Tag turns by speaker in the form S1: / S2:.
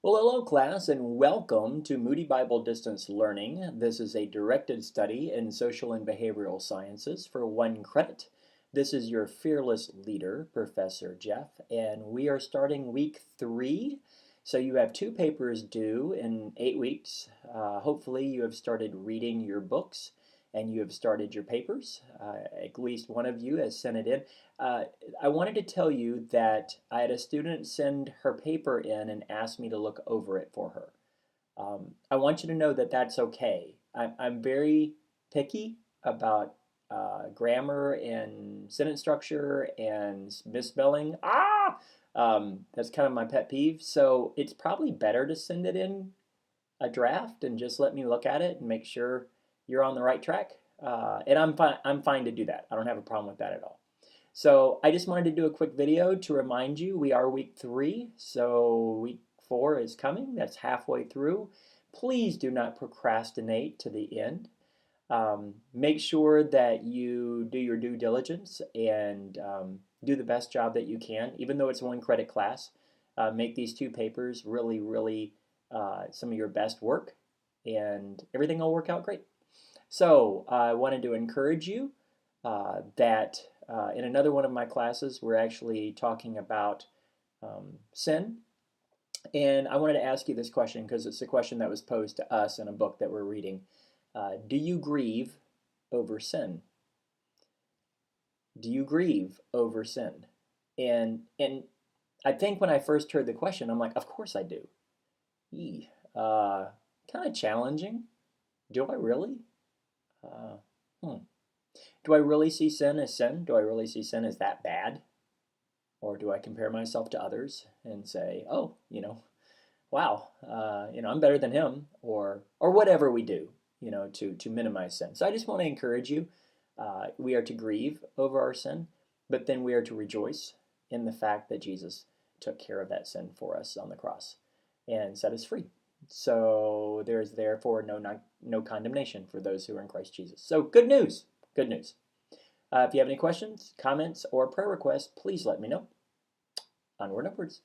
S1: Well, hello, class, and welcome to Moody Bible Distance Learning. This is a directed study in social and behavioral sciences for 1 credit. This is your fearless leader, Professor Jeff, and we are starting week 3. So you have 2 papers due in 8 weeks. Hopefully you have started reading your books and you have started your papers. At least one of you has sent it in. Uh, I wanted to tell you that I had a student send her paper in and ask me to look over it for her. I want you to know that that's okay. I'm very picky about grammar and sentence structure and misspelling. That's kind of my pet peeve. So it's probably better to send it in a draft and just let me look at it and make sure you're on the right track. And I'm fine. I'm fine to do that. I don't have a problem with that at all. So I just wanted to do a quick video to remind you we are week 3, so week 4 is coming. That's halfway through. Please do not procrastinate to the end. Make sure that you do your due diligence and do the best job that you can, even though it's a 1 credit class. Make these 2 papers really some of your best work, and everything will work out great. So I wanted to encourage you that in another one of my classes, we're actually talking about sin. And I wanted to ask you this question because it's a question that was posed to us in a book that we're reading. Do you grieve over sin? Do you grieve over sin? And I think when I first heard the question, I'm like, of course I do. Kind of challenging. Do I really? Uh, hmm. Do I really see sin as sin? Do I really see sin as that bad? Or do I compare myself to others and say, oh, wow, I'm better than him, or whatever we do, to minimize sin. So I just want to encourage you. We are to grieve over our sin, but then we are to rejoice in the fact that Jesus took care of that sin for us on the cross and set us free. So there is therefore no condemnation for those who are in Christ Jesus. So good news, good news. If you have any questions, comments, or prayer requests, please let me know. Onward and upwards.